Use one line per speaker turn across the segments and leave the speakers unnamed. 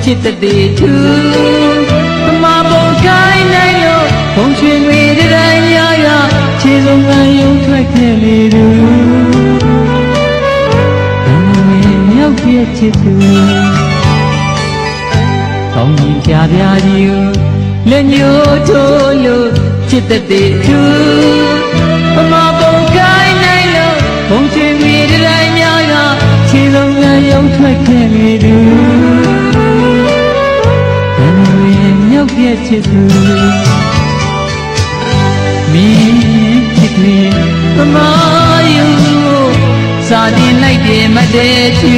จิตติทูมาบงกายในโลกบงช่วยเวทได้ยายาเชื่อลงอายุทวดแค่ลีดูแต่เมื่อเย้าเพียรจิตตูต้องยินจ่าพิอาจิวเล่นโยโทโลจิตติทูมาบงกายในโลกบงช่วยเวทได้ยายาเชื่อลงอายุทวดแค่ลีดูပြည့်ချစ်သူမင်းချစ်တွေသမားယူစာတင်လိုက်တယ်မတည့်ချူ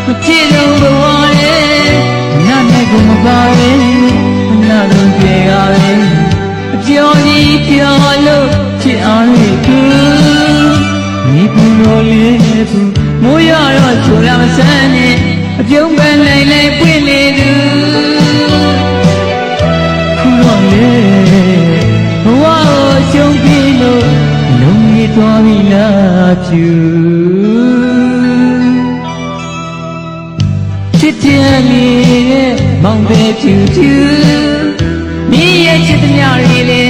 မဖြစ်လို့ဘဝရဲ့ညနေကမပါရဲ့နာလုံးပြေရရဲ့အပြော်ကြီးပြောလို့ချစ်အားလေးသူမိပူလို့လေးသူမိုးရတော့ချိုရမဆန်းနဲ့အပြုံးပန်းလိုက်လိုက်ပွင့်လေသူခုတော့လေဘဝကိုရှုံးပြီးလို့လုံးကြီးသွားပြီလားဖြူချစ်တယ်လေးမောင်ပဲဖြူဖြူမိရဲ့ချစ်သမျှတွေလေ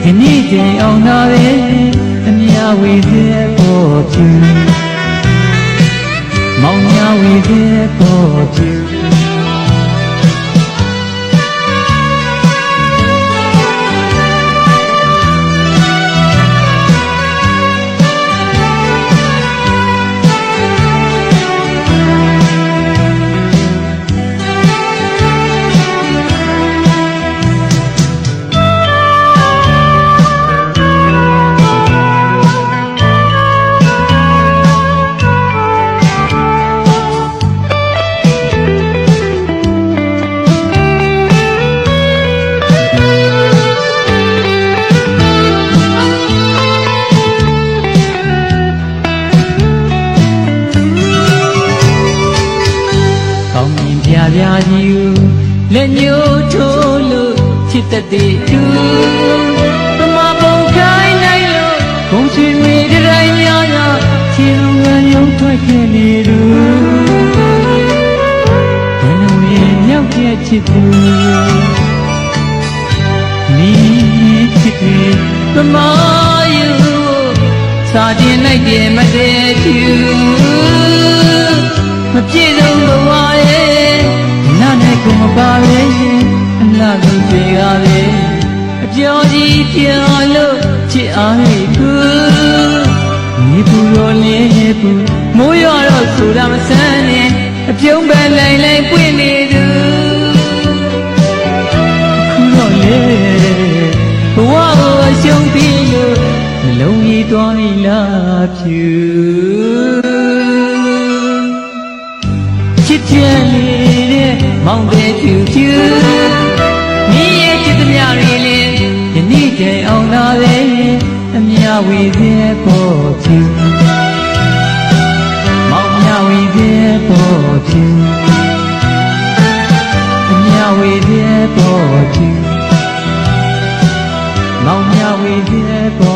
ဒီနေ့ချိန်အောင်လာပဲအမြဝေတဲ့ပေါ်ဖြူမောင်များဝေတဲ့ပေါ်ဖြူပြာကြီးလက်ညှိုးထိုးလို့ချစ်တတ်တဲ့သူသမားပုံခိုင်းနိုင်လို့ဘုံချွေမီတိုင်းများများခြေလုံးကရုံထွက်ခဲ့နေသူဘယ်လိုမြောက်ပြည့်ချစ်သူနီးချစ်တဲ့သမားယူစာတင်လိုက်တယ်မတည့်သူမပြည့်စုံဘဝရဲ့နာနဲ့ကိုမပါပဲအလားတူတွေရပဲအပြော်ကြီးပြောလို့ချစ်အားလေးကူမြေပူရောလေးပူမိုးရွာတော့ဆိုတာမဆန်းနဲ့အပြုံးပန်းလိုက်လိုက်ပွင့်နေသူခုတော့လေဘဝကိုရှုံးပြီးလို့နှလုံးကြီးသွားပြီလားဖြူချစ်ပြန်လေမောင်တဲ့ဖြူဖြူမိရဲ့ချစ်သမျှတွေလေဒီနေ့တည်းအောင်လာပဲအမြဝေတဲ့ပေါ်ဖြူမောင်မြဝေတဲ့ပေါ်ဖြူအမြဝေတဲ့ပေါ်ဖြူမောင်မြဝေတဲ့ပေါ်